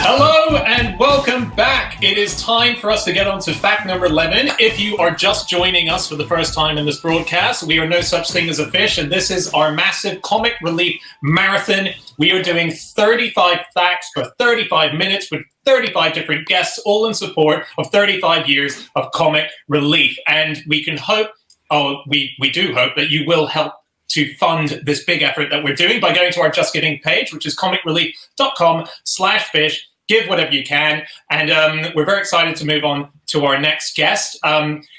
Hello and welcome back. It is time for us to get on to fact number 11. If you are just joining us for the first time in this broadcast, we are no such thing as a fish, and this is our massive comic relief marathon. We are doing 35 facts for 35 minutes with 35 different guests, all in support of 35 years of comic relief. And we can hope, we do hope that you will help to fund this big effort that we're doing by going to our Just Giving page, which is comicrelief.com/fish. Give whatever you can. And we're very excited to move on to our next guest.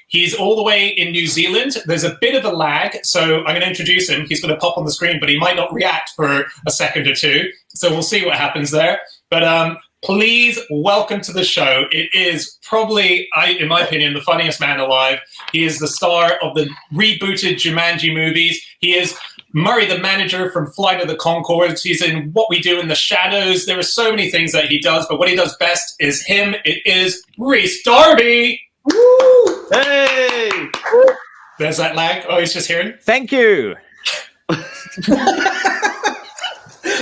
He's all the way in New Zealand. There's a bit of a lag, so I'm going to introduce him. He's going to pop on the screen, but he might not react for a second or two. So we'll see what happens there. But please welcome to the show. It is probably, in my opinion, the funniest man alive. He is the star of the rebooted Jumanji movies. He is Murray, the manager from Flight of the Conchords. He's in What We Do in the Shadows. There are so many things that he does, but what he does best is him. It is Rhys Darby. Woo! Hey! There's that lag. Oh, he's just hearing. Thank you.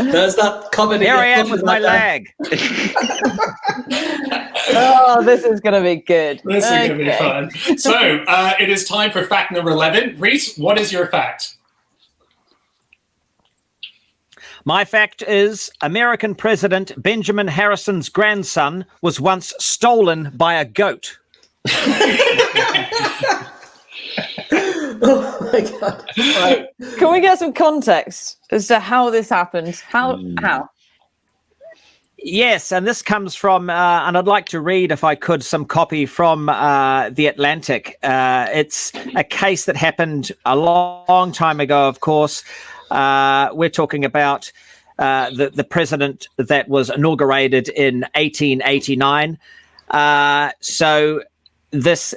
There's that comedy. Here I am with my lag. Oh, this is going to be good. This is going to be fun. So it is time for fact number 11. Rhys, what is your fact? My fact is American President Benjamin Harrison's grandson was once stolen by a goat. Oh my God. Right. Can we get some context as to how this happened? How? Yes, and this comes from, and I'd like to read, if I could, some copy from The Atlantic. It's a case that happened a long time ago, of course. We're talking about the president that was inaugurated in 1889. So this,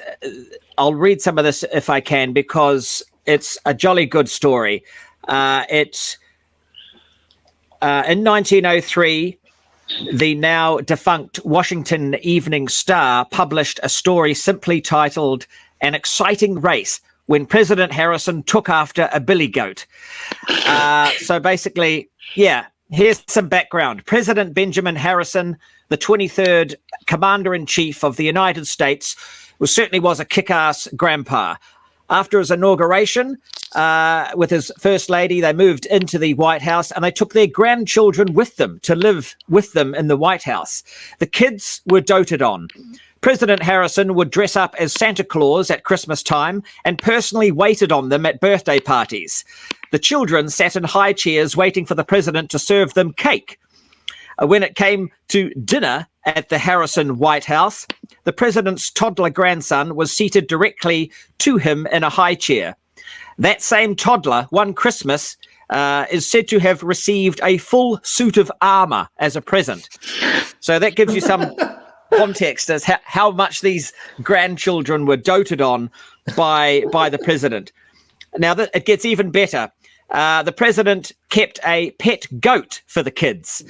I'll read some of this if I can, because it's a jolly good story. In 1903, the now defunct Washington Evening Star published a story simply titled "An Exciting Race When President Harrison Took After a Billy Goat." So basically, yeah, here's some background. President Benjamin Harrison, the 23rd Commander-in-Chief of the United States, certainly was a kick-ass grandpa. After his inauguration with his First Lady, they moved into the White House and they took their grandchildren with them to live with them in the White House. The kids were doted on. President Harrison would dress up as Santa Claus at Christmas time and personally waited on them at birthday parties. The children sat in high chairs waiting for the president to serve them cake. When it came to dinner at the Harrison White House, the president's toddler grandson was seated directly to him in a high chair. That same toddler, one Christmas, is said to have received a full suit of armor as a present. So that gives you some context as how much these grandchildren were doted on by the president. Now, it gets even better. The president kept a pet goat for the kids.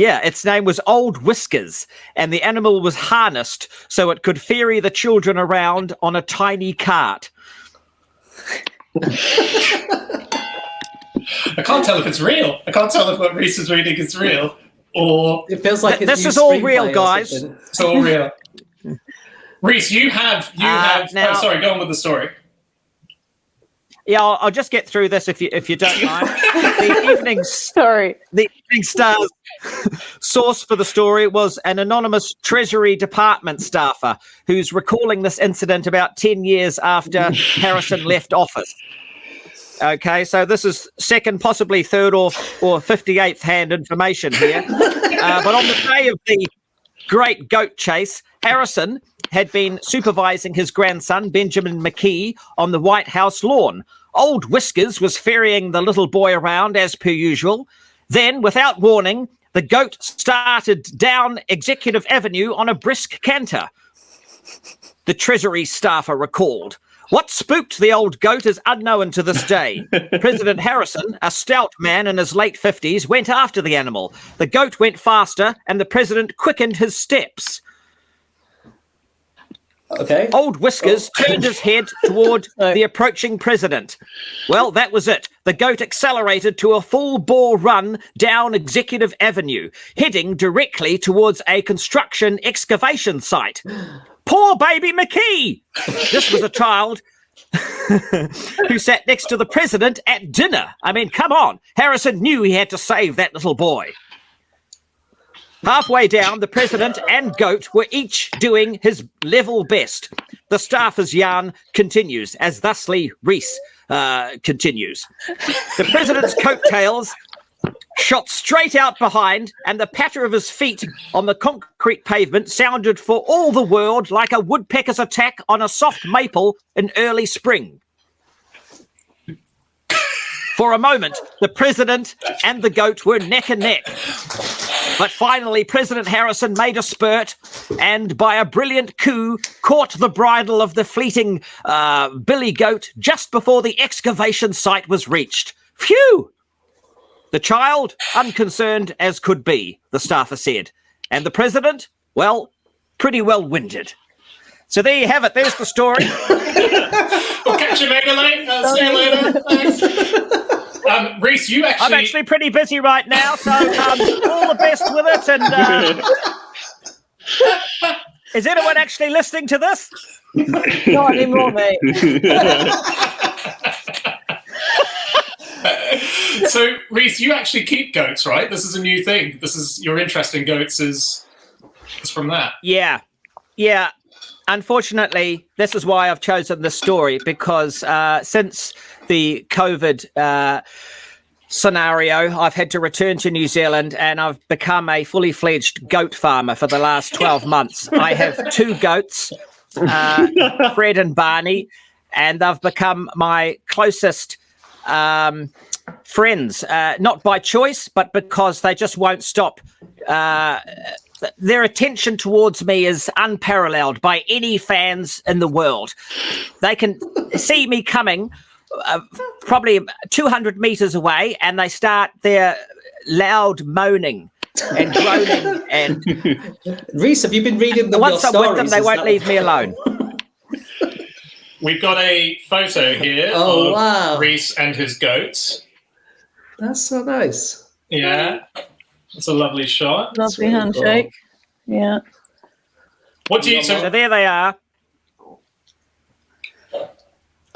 Its name was Old Whiskers, and the animal was harnessed so it could ferry the children around on a tiny cart. I can't tell if it's real. I can't tell if what Rhys is reading is real. Or it feels like this is all real, guys. It's all real. Rhys, you have. Now, sorry, go on with the story. Yeah, I'll just get through this if you don't mind. The Evening Star's source for the story was an anonymous Treasury Department staffer who's recalling this incident about 10 years after Harrison left office. Okay, so this is second, possibly third or 58th hand information here. But on the day of the great goat chase, Harrison had been supervising his grandson, Benjamin McKee, on the White House lawn. Old Whiskers was ferrying the little boy around as per usual. Then, without warning, the goat started down Executive Avenue on a brisk canter. The Treasury staffer recalled. What spooked the old goat is unknown to this day. President Harrison, a stout man in his late 50s, went after the animal. The goat went faster and the president quickened his steps. Okay. Old Whiskers turned his head toward the approaching president. Well, that was it. The goat accelerated to a full-bore run down Executive Avenue, heading directly towards a construction excavation site. Poor baby McKee! This was a child who sat next to the president at dinner. I mean, come on. Harrison knew he had to save that little boy. Halfway down, the president and goat were each doing his level best. The staffer's yarn continues, as thusly Rhys continues. The president's coattails shot straight out behind, and the patter of his feet on the concrete pavement sounded for all the world like a woodpecker's attack on a soft maple in early spring. For a moment, the president and the goat were neck and neck. But finally, President Harrison made a spurt and, by a brilliant coup, caught the bridle of the fleeting billy goat just before the excavation site was reached. Phew! The child, unconcerned as could be, the staffer said. And the president, well, pretty well winded. So there you have it. There's the story. We'll catch you later, mate. See you later. Thanks. Rhys, you actually... I'm actually pretty busy right now, so all the best with it. And is anyone actually listening to this? Not anymore, mate. So, Rhys, you actually keep goats, right? This is a new thing. This is your interest in goats is from that. Yeah. Unfortunately, this is why I've chosen this story, because since the COVID scenario, I've had to return to New Zealand and I've become a fully fledged goat farmer for the last 12 months. I have 2 goats, Fred and Barney, and they've become my closest friends, not by choice, but because they just won't stop. Their attention towards me is unparalleled by any fans in the world. They can see me coming probably 200 meters away, and they start their loud moaning and groaning. And Rhys, have you been reading them? Once I'm with them, they won't leave me alone. We've got a photo here of wow. Rhys and his goats. That's so nice. Yeah. It's a lovely shot. Lovely really handshake. Cool. Yeah. What do you... So there they are.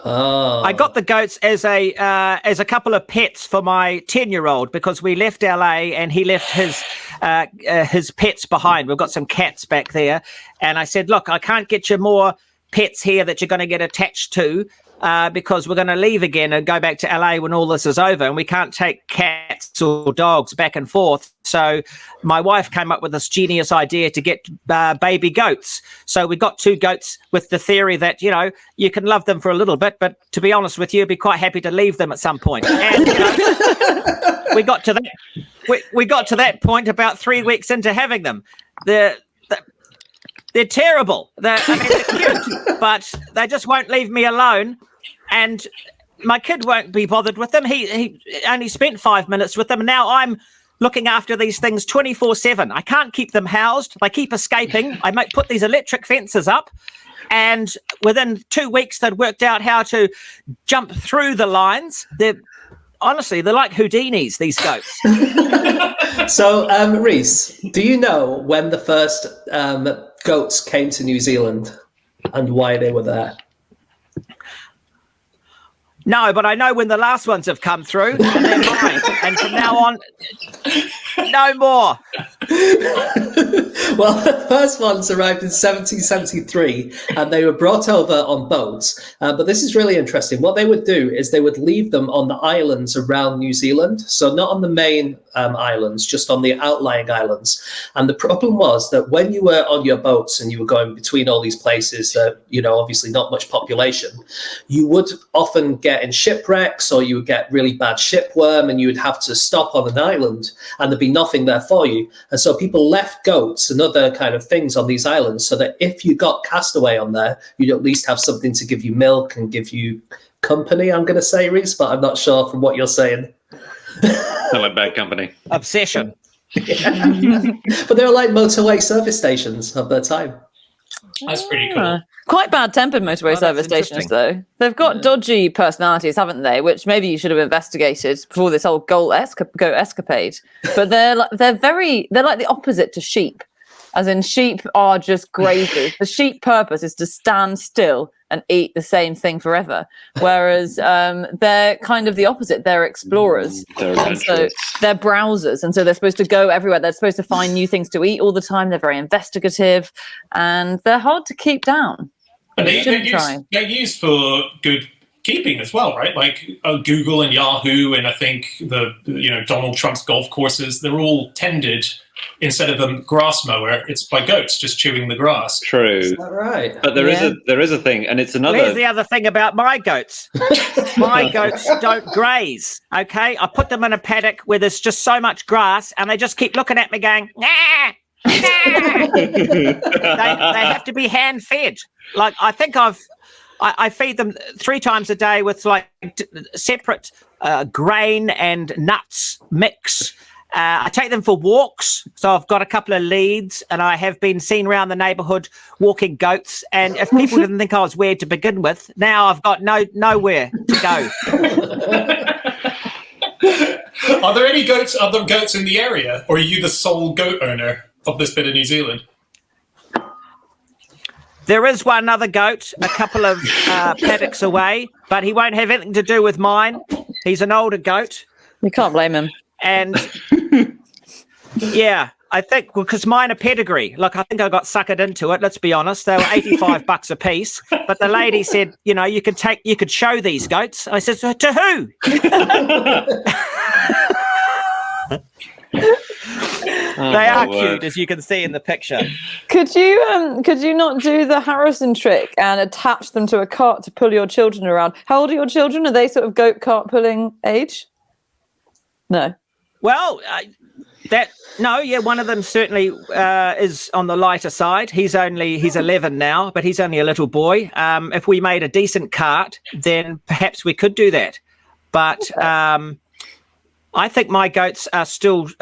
Oh. I got the goats as a couple of pets for my 10-year-old because we left LA and he left his pets behind. We've got some cats back there. And I said, look, I can't get you more pets here that you're going to get attached to because we're going to leave again and go back to LA when all this is over, and we can't take cats or dogs back and forth. So my wife came up with this genius idea to get baby goats. So we got 2 goats with the theory that, you know, you can love them for a little bit, but to be honest with you, be quite happy to leave them at some point. And we got to that. We got to that point about 3 weeks into having them. They're terrible. They're cute, but they just won't leave me alone. And my kid won't be bothered with them. He only spent 5 minutes with them. And now I'm looking after these things 24/7. I can't keep them housed. They keep escaping. I might put these electric fences up. And within 2 weeks, they'd worked out how to jump through the lines. They're like Houdinis, these goats. So, Rhys, do you know when the first goats came to New Zealand and why they were there? No, but I know when the last ones have come through, and they're mine. And from now on, no more. Well, the first ones arrived in 1773, and they were brought over on boats. But this is really interesting. What they would do is they would leave them on the islands around New Zealand. So not on the main islands, just on the outlying islands. And the problem was that when you were on your boats and you were going between all these places that, obviously not much population, you would often get in shipwrecks, or you would get really bad shipworm, and you would have to stop on an island and there'd be nothing there for you. And so people left goats and other kind of things on these islands so that if you got castaway on there, you'd at least have something to give you milk and give you company, I'm going to say, Rhys, but I'm not sure from what you're saying. I like bad company. Obsession. Yeah. But they were like motorway service stations of their time. That's pretty cool. Quite bad-tempered motorway Oh, that's service stations, though. They've got dodgy personalities, haven't they? Which maybe you should have investigated before this whole goat escapade. But they're like the opposite to sheep. As in, sheep are just grazers. The sheep purpose is to stand still and eat the same thing forever. Whereas they're kind of the opposite. They're explorers. They're And so adventurous. they're browsers. And so they're supposed to go everywhere. They're supposed to find new things to eat all the time. They're very investigative. And they're hard to keep down. And Shouldn't try. they're used for good keeping as well, right? Like Google and Yahoo, and I think Donald Trump's golf courses, they're all tended. Instead of a grass mower, it's by goats just chewing the grass. True. Is that right? But there is a thing, and it's another. Here's the other thing about my goats. My goats don't graze, okay? I put them in a paddock where there's just so much grass, and they just keep looking at me going, nah, nah. They have to be hand-fed. Like, I think I feed them 3 times a day with, like, separate grain and nuts mix. I take them for walks, so I've got a couple of leads, and I have been seen around the neighbourhood walking goats. And if people didn't think I was weird to begin with, now I've got nowhere to go. Are there any other goats in the area, or are you the sole goat owner of this bit of New Zealand? There is one other goat, a couple of paddocks away, but he won't have anything to do with mine. He's an older goat. You can't blame him. And yeah, I think because mine are pedigree. Like, I think I got suckered into it. Let's be honest. They were $85 a piece. But the lady said, you could show these goats. I said, to who? They are cute, as you can see in the picture. Could you not do the Harrison trick and attach them to a cart to pull your children around? How old are your children? Are they sort of goat cart pulling age? No. Well, one of them certainly is on the lighter side. He's 11 now, but he's only a little boy. If we made a decent cart, then perhaps we could do that. But I think my goats are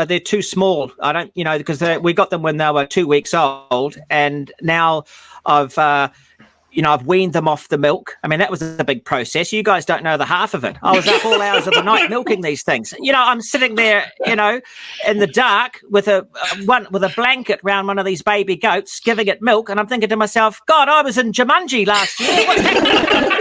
they're too small. I don't, because we got them when they were 2 weeks old, and now I've weaned them off the milk. I mean, that was a big process. You guys don't know the half of it. I was up all hours of the night milking these things. I'm sitting there, in the dark with a blanket around one of these baby goats, giving it milk, and I'm thinking to myself, God, I was in Jumanji last year. What's happening?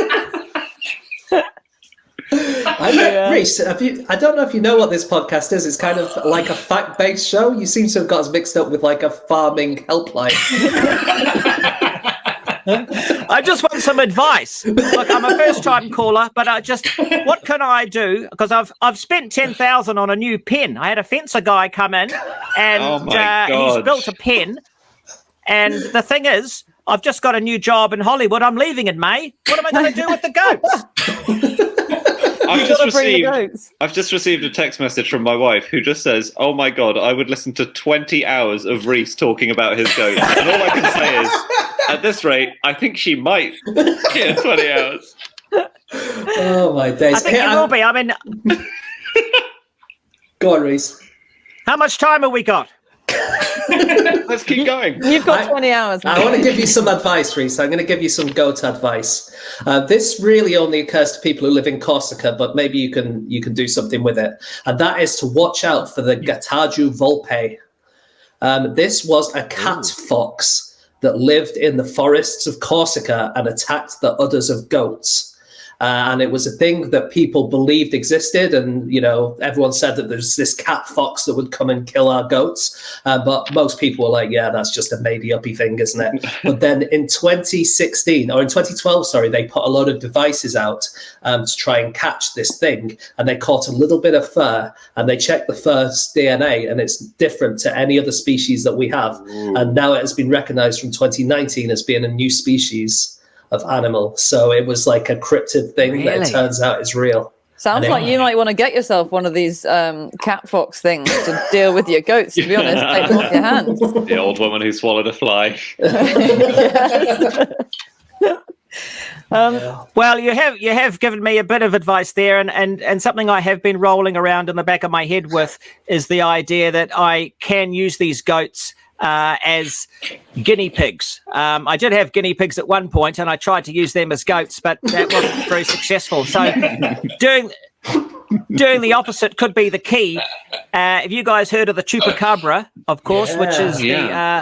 Rhys, I don't know if you know what this podcast is. It's kind of like a fact-based show. You seem to have got us mixed up with like a farming helpline. I just want some advice. Look, I'm a first-time caller, but what can I do? Because I've spent $10,000 on a new pen. I had a fencer guy come in, and he's built a pen. And the thing is, I've just got a new job in Hollywood. I'm leaving in May. What am I going to do with the goats? I've just received a text message from my wife who just says, "Oh my God, I would listen to 20 hours of Rhys talking about his goats." And all I can say is, at this rate, I think she might get 20 hours. Oh my days! I think you will be. I mean, go on, Rhys. How much time have we got? Let's keep going. You've got 20 hours. I want to give you some advice, Rhys. I'm going to give you some goat advice. This really only occurs to people who live in Corsica, but maybe you can do something with it. And that is to watch out for the Guttaju Volpe. This was a cat fox that lived in the forests of Corsica and attacked the udders of goats. And it was a thing that people believed existed. And, everyone said that there's this cat fox that would come and kill our goats. But most people were like, yeah, that's just a made-uppy thing, isn't it? But then in 2012, they put a lot of devices out to try and catch this thing. And they caught a little bit of fur, and they checked the fur's DNA, and it's different to any other species that we have. Ooh. And now it has been recognized from 2019 as being a new species of animal. So it was like a cryptid thing that it turns out is real. Sounds like you might want to get yourself one of these cat fox things to deal with your goats, to be honest. Take them off your hands. The old woman who swallowed a fly. Well, you have given me a bit of advice there, and something I have been rolling around in the back of my head with is the idea that I can use these goats as guinea pigs. I did have guinea pigs at one point, and I tried to use them as goats, but that wasn't very successful. So doing the opposite could be the key. Have you guys heard of the Chupacabra, of course, which is the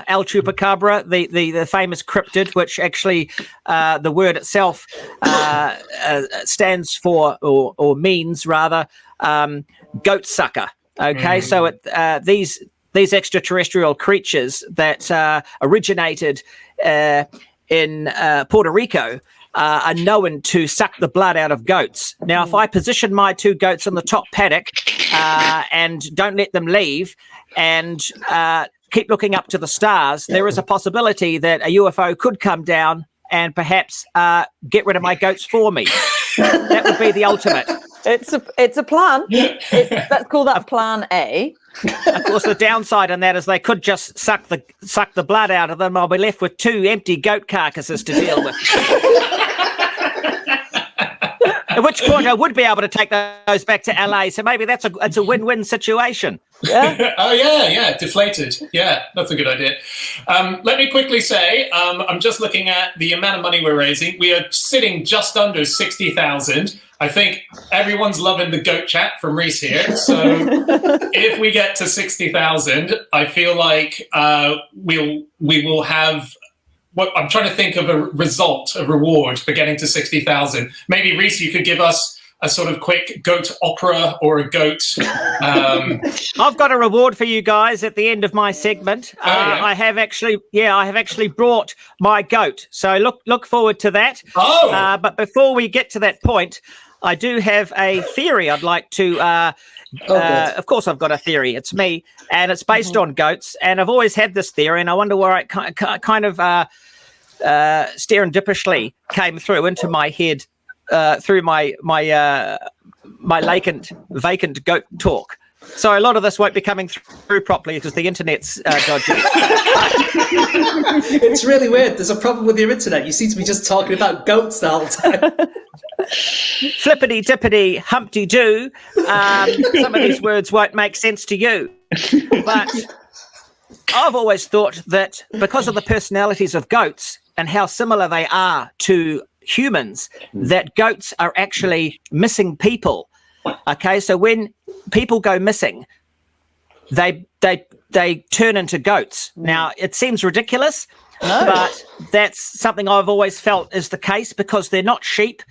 El Chupacabra, the famous cryptid, which actually the word itself stands for, or means rather, goat sucker. Okay, so these extraterrestrial creatures that originated in Puerto Rico are known to suck the blood out of goats. Now, if I position my two goats in the top paddock and don't let them leave and keep looking up to the stars, there is a possibility that a UFO could come down and perhaps get rid of my goats for me. That would be the ultimate. It's a plan. Let's call that Plan A. Of course, the downside on that is they could just suck the blood out of them. I'll be left with 2 empty goat carcasses to deal with. At which point I would be able to take those back to LA. So maybe it's a win-win situation. Yeah. Oh yeah, deflated. Yeah, that's a good idea. Let me quickly say, I'm just looking at the amount of money we're raising. We are sitting just under 60,000. I think everyone's loving the goat chat from Rhys here. So if we get to 60,000, I feel like we will have. What I'm trying to think of a reward for getting to 60,000. Maybe Rhys, you could give us a sort of quick goat opera or a goat. I've got a reward for you guys at the end of my segment. I have actually brought my goat. So look forward to that. Oh. But before we get to that point, I do have a theory I'd like to. Of course, I've got a theory. It's me, and it's based on goats. And I've always had this theory, and I wonder where it kind of serendipitously came through into my head through my vacant goat talk. So a lot of this won't be coming through properly because the internet's dodgy. It's really weird. There's a problem with your internet. You seem to be just talking about goats the whole time. Flippity dippity humpty doo. Some of these words won't make sense to you, but I've always thought that because of the personalities of goats and how similar they are to humans, that goats are actually missing people. Okay, so when people go missing, they turn into goats. Now, it seems ridiculous, but that's something I've always felt is the case because they're not sheep.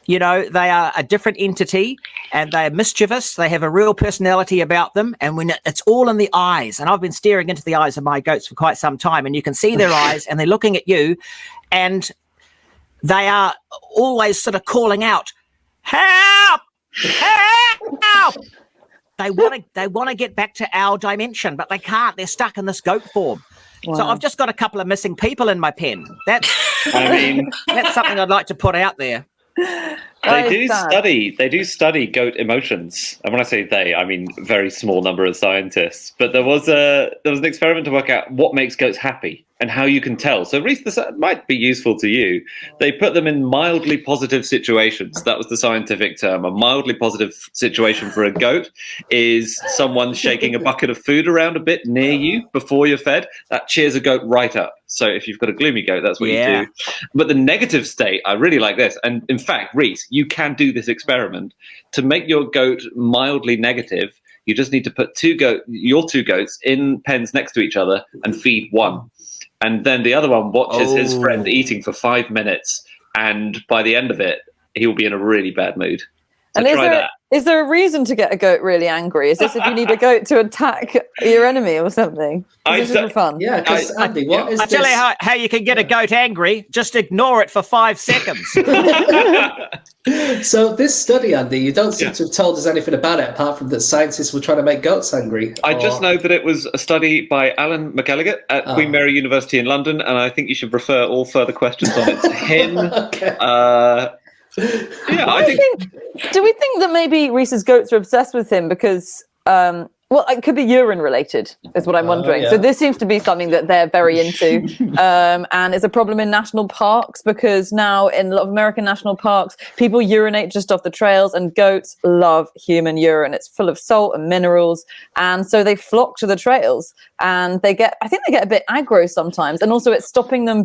You know, they are a different entity and they are mischievous. They have a real personality about them. And when it's all in the eyes, and I've been staring into the eyes of my goats for quite some time, and you can see their eyes and they're looking at you and they are always sort of calling out, help, help. They want to get back to our dimension, but they can't. They're stuck in this goat form. Wow. So I've just got a couple of missing people in my pen. That's something I'd like to put out there. They do study goat emotions. And when I say they, I mean very small number of scientists. But there was an experiment to work out what makes goats happy and how you can tell. So Rhys, this might be useful to you. They put them in mildly positive situations. That was the scientific term. A mildly positive situation for a goat is someone shaking a bucket of food around a bit near you before you're fed. That cheers a goat right up. So if you've got a gloomy goat, that's what you do. But the negative state, I really like this. And in fact, Rhys, you can do this experiment. To make your goat mildly negative, you just need to put your two goats in pens next to each other and feed one. And then the other one watches his friend eating for 5 minutes. And by the end of it, he will be in a really bad mood. So and is there a reason to get a goat really angry? Is this if you need a goat to attack your enemy or something? Is this for fun? Yeah, because Andy, what is I tell you how you can get a goat angry. Just ignore it for 5 seconds. So this study, Andy, you don't seem to have told us anything about it apart from that scientists were trying to make goats angry. I just know that it was a study by Alan McElligott at Queen Mary University in London, and I think you should refer all further questions on it to him. Okay. I think. Do we think that maybe Rhys's goats are obsessed with him because, Well, it could be urine related, is what I'm wondering. Yeah. So this seems to be something that they're very into, and it's a problem in national parks because now in a lot of American national parks, people urinate just off the trails, and goats love human urine. It's full of salt and minerals, and so they flock to the trails, and I think they get a bit aggro sometimes, and also it's stopping them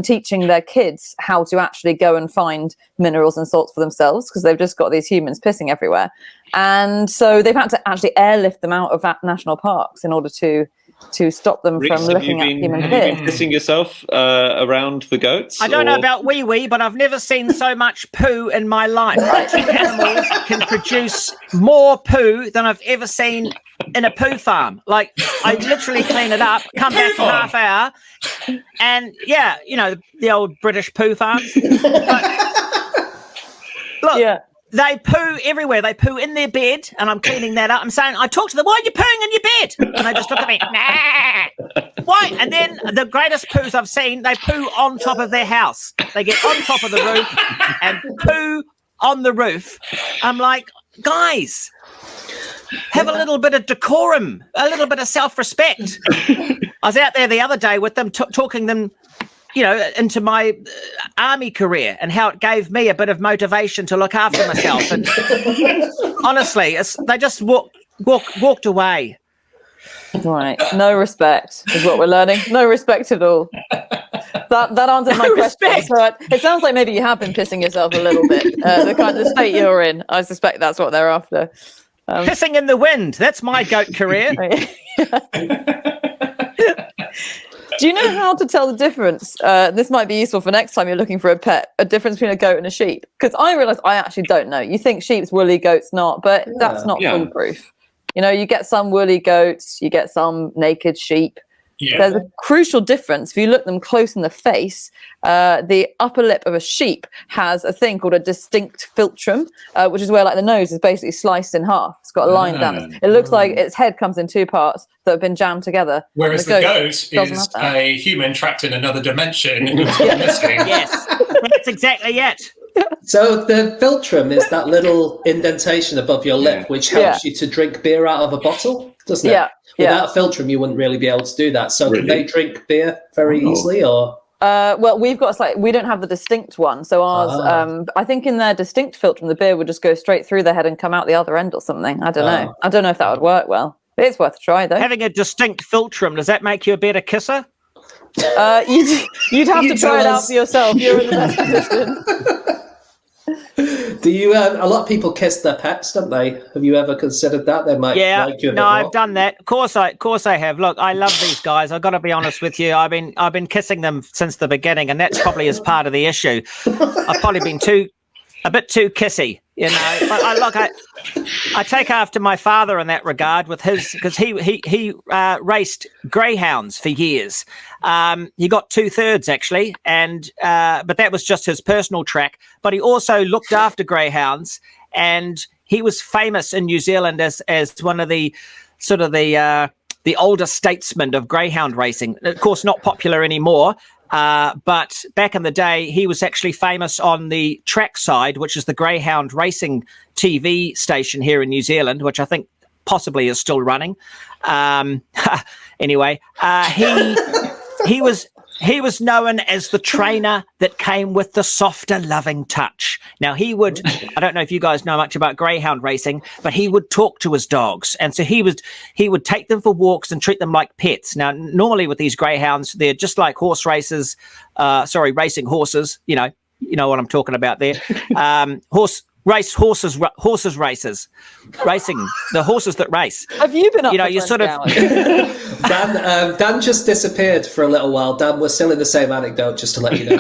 teaching their kids how to actually go and find minerals and salts for themselves because they've just got these humans pissing everywhere. And so they've had to actually airlift them out of national parks in order to stop them Rhys, from looking at human have piss. you been pissing yourself around the goats? I don't know about wee, but I've never seen so much poo in my life. Two animals can produce more poo than I've ever seen in a poo farm. Like, I literally clean it up, come back for half hour, and yeah, you know, the old British poo farms. But, look. Yeah. They poo everywhere. They poo in their bed, and I'm cleaning that up. I'm saying, I talk to them, why are you pooing in your bed? And they just look at me, nah. Why? And then the greatest poos I've seen, they poo on top of their house. They get on top of the roof and poo on the roof. I'm like, guys, have a little bit of decorum, a little bit of self-respect. I was out there the other day with them, talking them, you know, into my army career and how it gave me a bit of motivation to look after myself. And honestly, they just walked away. Right. No respect is what we're learning. No respect at all. That answered my question. So it sounds like maybe you have been pissing yourself a little bit. The kind of state you're in, I suspect that's what they're after. Pissing in the wind. That's my goat career. Do you know how to tell the difference? This might be useful for next time you're looking for a pet, a difference between a goat and a sheep. Because I realise I actually don't know. You think sheep's woolly, goat's not, but that's not foolproof. You know, you get some woolly goats, you get some naked sheep. Yeah. There's a crucial difference. If you look them close in the face, the upper lip of a sheep has a thing called a distinct philtrum, which is where like the nose is basically sliced in half. It's got a line down it. It looks like its head comes in two parts that have been jammed together. Whereas the goat is a human trapped in another dimension. Yes, that's exactly it. So the philtrum is that little indentation above your lip, which helps you to drink beer out of a bottle, doesn't it? Yeah. Without philtrum, you wouldn't really be able to do that. So can they drink beer very easily, or? Well, we've got we don't have the distinct one. So ours, I think in their distinct philtrum, the beer would just go straight through their head and come out the other end or something. I don't know. I don't know if that would work well. It's worth a try, though. Having a distinct philtrum, does that make you a better kisser? You'd have to try it out for yourself. You're in the best position. Do you? A lot of people kiss their pets, don't they? Have you ever considered that? They might like you a bit more. I've done that. Of course I have. Look, I love these guys. I've got to be honest with you. I've been kissing them since the beginning, and that's probably as part of the issue. I've probably been a bit too kissy, you know. But I take after my father in that regard with his, because he raced greyhounds for years. He got 2/3 actually, and but that was just his personal track. But he also looked after greyhounds, and he was famous in New Zealand as one of the sort of the older statesmen of greyhound racing. Of course, not popular anymore. But back in the day, he was actually famous on the track side, which is the greyhound racing TV station here in New Zealand, which I think possibly is still running. Anyway, he was known as the trainer that came with the softer, loving touch. Now, I don't know if you guys know much about greyhound racing, but he would talk to his dogs. And so he would take them for walks and treat them like pets. Now, normally with these greyhounds, they're just like racing horses. You know what I'm talking about there. Horses racing, the horses that race. Have you been up? You know, you sort of. Dan just disappeared for a little while. Dan, we're still in the same anecdote, just to let you know.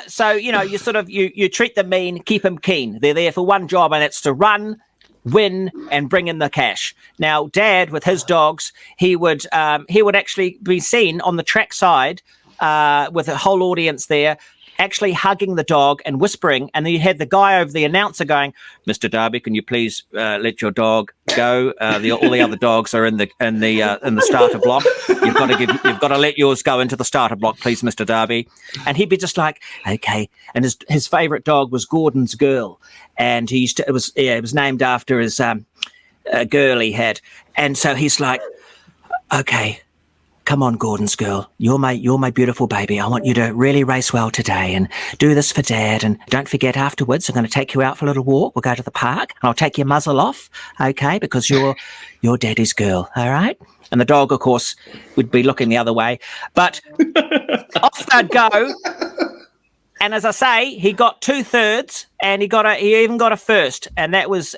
So you know, you treat them mean, keep them keen. They're there for one job, and it's to run, win, and bring in the cash. Now, Dad with his dogs, he would actually be seen on the track side with a whole audience there, actually hugging the dog and whispering, and then you had the guy over the announcer going, "Mr. Darby, can you please let your dog go? All the other dogs are in the starter block. You've got to let yours go into the starter block, please, Mr. Darby." And he'd be just like, "Okay." And his favorite dog was Gordon's Girl, and it was named after his girl he had, and so he's like, "Okay. Come on, Gordon's Girl. You're my beautiful baby. I want you to really race well today and do this for Dad. And don't forget afterwards, I'm going to take you out for a little walk. We'll go to the park and I'll take your muzzle off, okay? Because you're Daddy's girl, all right?" And the dog, of course, would be looking the other way. But off they'd go. And as I say, he got 2/3, and he even got a first, and that was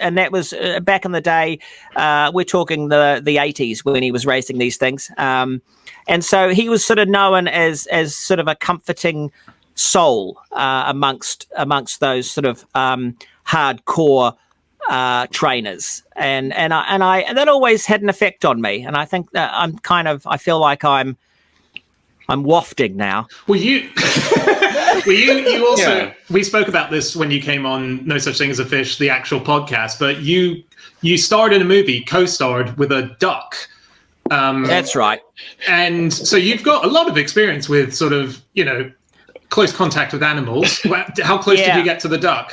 back in the day. We're talking the 80s when he was racing these things, and so he was sort of known as sort of a comforting soul amongst those sort of hardcore trainers, and that always had an effect on me. And I think that I feel like I'm wafting now. Well, you also, we spoke about this when you came on No Such Thing as a Fish, the actual podcast, but you starred in a movie, co-starred with a duck. That's right. And so you've got a lot of experience with sort of, close contact with animals. How close did you get to the duck?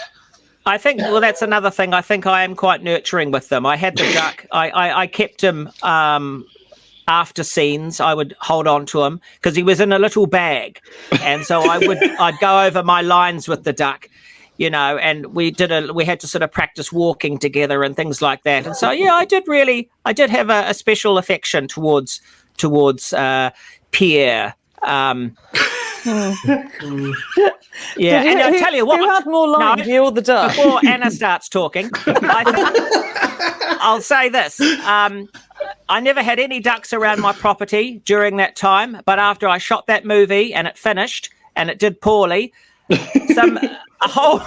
I think, well, that's another thing. I think I am quite nurturing with them. I had the duck. I kept him after scenes. I would hold on to him because he was in a little bag, and so I'd go over my lines with the duck, and we had to sort of practice walking together and things like that. And so I did have a special affection towards Pierre. Yeah, and I'll tell you what. Who had more lines, you or the duck? Before Anna starts talking, I'll say this. I never had any ducks around my property during that time, but after I shot that movie and it finished and it did poorly, a whole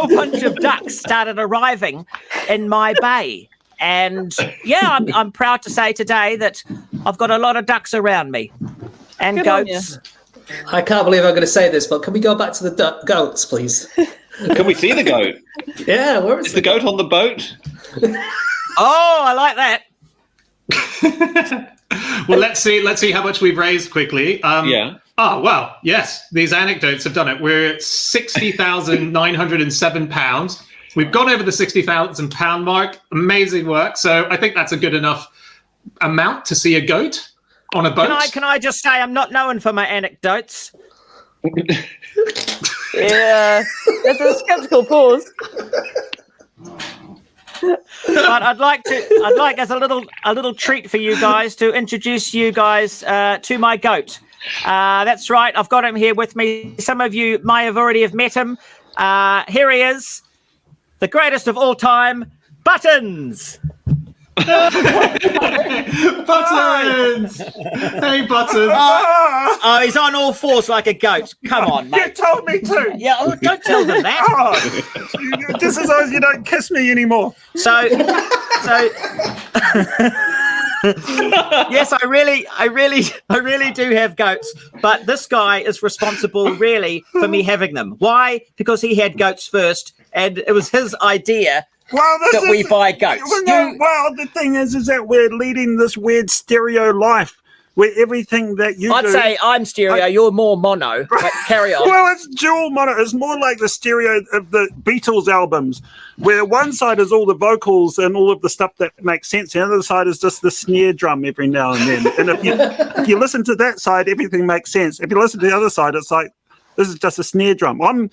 bunch of ducks started arriving in my bay. And I'm proud to say today that I've got a lot of ducks around me and Good goats. I can't believe I'm going to say this, but can we go back to the goats, please? Can we see the goat? Yeah, where is the goat on the boat? Oh, I like that. Well, let's see how much we've raised quickly. Yeah. Oh, well, yes, these anecdotes have done it. We're at £60,907. We've gone over the £60,000 mark. Amazing work. So I think that's a good enough amount to see a goat on a boat. Can I just say I'm not known for my anecdotes? Yeah, there's a skeptical pause. But I'd like as a little treat for you guys to introduce you guys to my goat. That's right, I've got him here with me. Some of you may have already met him. Here he is, the greatest of all time, Buttons. Buttons! Hey, Buttons! Oh, he's on all fours like a goat. Come on, mate. You told me to. Yeah, don't tell them that. Oh, just as long as you don't kiss me anymore. So yes, I really do have goats, but this guy is responsible really for me having them. Why? Because he had goats first, and it was his idea that we buy goats. Well, the thing is that we're leading this weird stereo life where everything that you I'd do... say I'm stereo, you're more mono, but carry on. Well, it's dual mono. It's more like the stereo of the Beatles albums, where one side is all the vocals and all of the stuff that makes sense, and the other side is just the snare drum every now and then. And if you listen to that side, everything makes sense. If you listen to the other side, it's like, this is just a snare drum.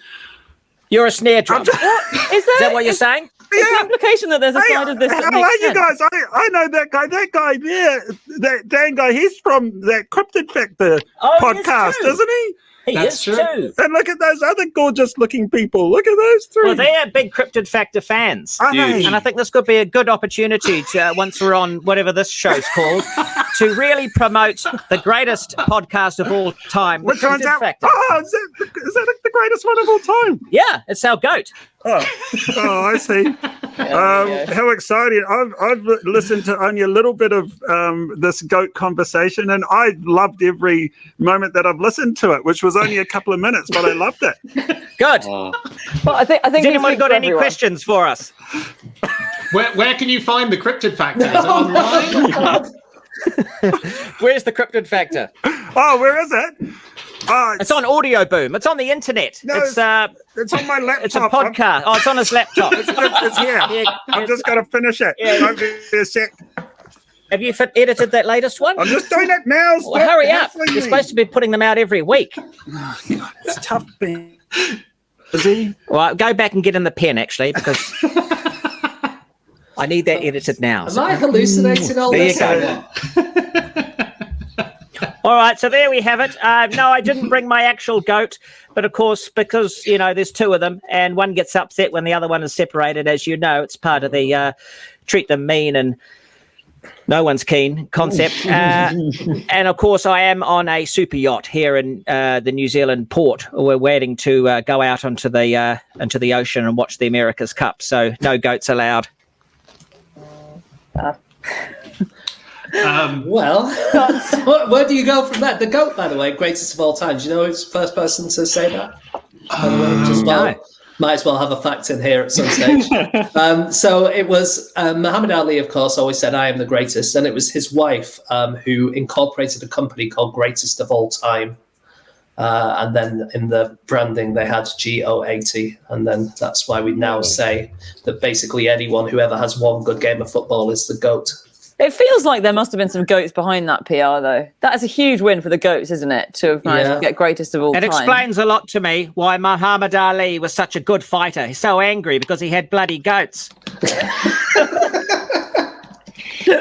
You're a snare drum. Is that what you're saying? Is the implication that there's a side of this that how makes are you sense? guys? I know that guy there, that Dan guy, he's from that Cryptid Factor podcast, isn't he? That's true. Too. And look at those other gorgeous looking people. Look at those three. Well, they are big Cryptid Factor fans. And I think this could be a good opportunity to, once we're on whatever this show's called, to really promote the greatest podcast of all time, Which one's Cryptid that? Factor. Oh, is that the greatest one of all time? Yeah, it's our goat. Oh, I see. How exciting. I've listened to only a little bit of this goat conversation, and I loved every moment that I've listened to it, which was only a couple of minutes, but I loved it. Good. Oh. Well, I think Has anyone got any questions for us? Where can you find the cryptid factor? Is it online? Where's the cryptid factor? Oh, where is it? It's on Audio Boom. It's on the internet. No, it's on my laptop. It's a podcast. Oh, it's on his laptop. It's here. I've just got to finish it. Yeah. Don't be a sec. Have you edited that latest one? I'm just doing it now. Stop Well, hurry up. hassling You're me. supposed to be putting them out every week. Oh, God, it's tough being busy. Well, go back and get in the pen, actually, because I need that edited now. Am I hallucinating all There you this? go. All right, so there we have it. No, I didn't bring my actual goat, but of course, because, there's two of them and one gets upset when the other one is separated, as you know, it's part of the treat them mean and no one's keen concept. And of course, I am on a super yacht here in the New Zealand port. We're waiting to go out into the ocean and watch the America's Cup, so no goats allowed. Well, where do you go from that? The goat, by the way, greatest of all time. Do you know who's the first person to say that? By the way, no. Might as well have a fact in here at some stage. So it was Muhammad Ali, of course, always said, "I am the greatest," and it was his wife who incorporated a company called Greatest of All Time. And then in the branding, they had GO80. And then that's why we now say that basically anyone who ever has one good game of football is the GOAT. It feels like there must have been some goats behind that PR, though. That is a huge win for the goats, isn't it? To have managed to get greatest of all time. It explains a lot to me why Muhammad Ali was such a good fighter. He's so angry because he had bloody goats. Do you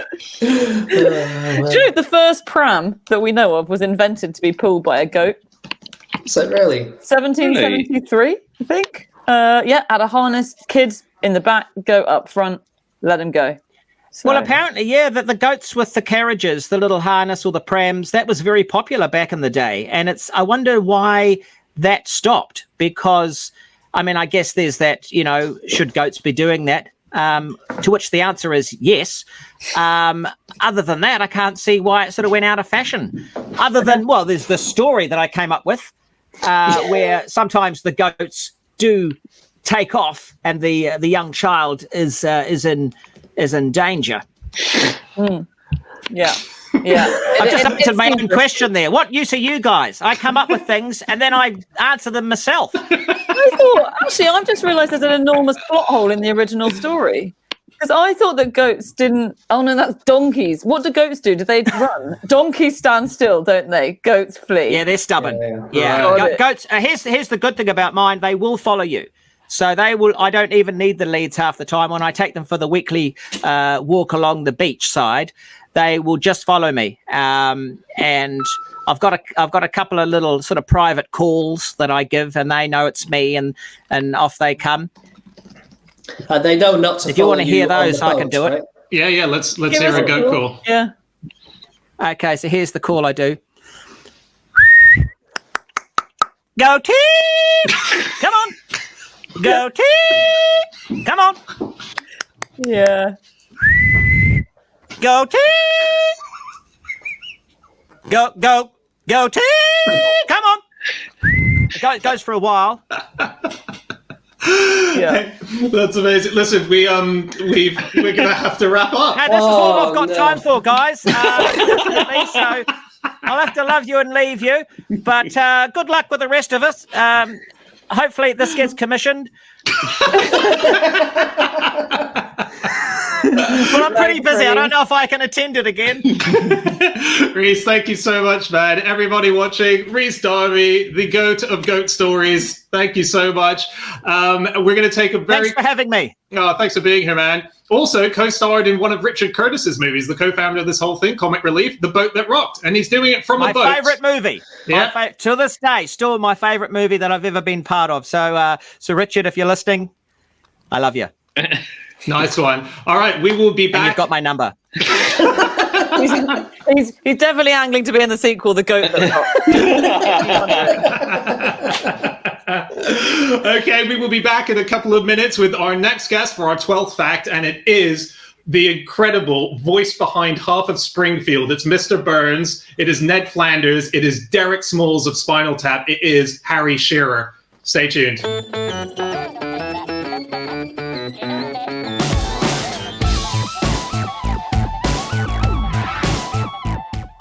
know the first pram that we know of was invented to be pulled by a goat? So really? 1773, I think. Had a harness, kids in the back, goat up front, let them go. So. Well, apparently, that the goats with the carriages, the little harness or the prams, that was very popular back in the day. And I wonder why that stopped, because, I guess there's that, should goats be doing that? To which the answer is yes. Other than that, I can't see why it sort of went out of fashion. Other than, there's the story that I came up with where sometimes the goats do take off and the young child is in danger. Yeah. I've just answered my own question there. What use are you guys? I come up with things and then I answer them myself. I've just realised there's an enormous plot hole in the original story. Because I thought that goats didn't... Oh, no, that's donkeys. What do goats do? Do they run? Donkeys stand still, don't they? Goats flee. Yeah, they're stubborn. Yeah. Goats... here's the good thing about mine. They will follow you. So they will. I don't even need the leads half the time. When I take them for the weekly walk along the beach side, they will just follow me. And I've got a couple of little sort of private calls that I give, and they know it's me, and off they come. They know not to. If you want to hear those, I can do it. Right? Yeah. Let's hear a goat call. Yeah. Okay, so here's the call I do. Go team! Come on! Go team! Come on! Yeah. Go team! Go team! Come on! It goes for a while. Yeah. That's amazing. Listen, we're gonna have to wrap up. Hey, this is all I've got time for, guys. So I'll have to love you and leave you. But good luck with the rest of us. Hopefully this gets commissioned. But I'm pretty busy. I don't know if I can attend it again. Rhys, thank you so much, man. Everybody watching, Rhys Darby, the goat of goat stories. Thank you so much. We're going to take a very... Thanks for having me. Oh, thanks for being here, man. Also co-starred in one of Richard Curtis's movies, the co-founder of this whole thing, Comic Relief, The Boat That Rocked. And he's doing it from a boat. My favourite movie. Yeah. To this day, still my favourite movie that I've ever been part of. So, Richard, if you're listening, I love you. Nice one. All right, we will be back. And you've got my number. He's definitely angling to be in the sequel, The Goat That Rocked. Okay, we will be back in a couple of minutes with our next guest for our 12th fact, and it is the incredible voice behind half of Springfield. It's Mr. Burns, it is Ned Flanders, it is Derek Smalls of Spinal Tap, it is Harry Shearer. Stay tuned.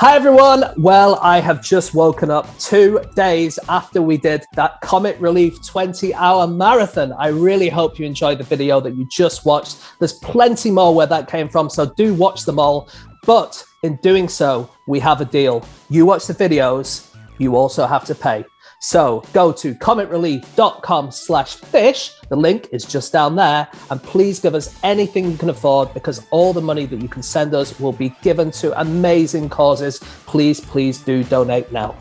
Hi everyone, well I have just woken up 2 days after we did that Comic Relief 20-hour marathon. I really hope you enjoyed the video that you just watched. There's plenty more where that came from, so do watch them all. But in doing so, we have a deal. You watch the videos, you also have to pay. So go to comicrelief.com/fish. The link is just down there. And please give us anything you can afford, because all the money that you can send us will be given to amazing causes. Please, please do donate now.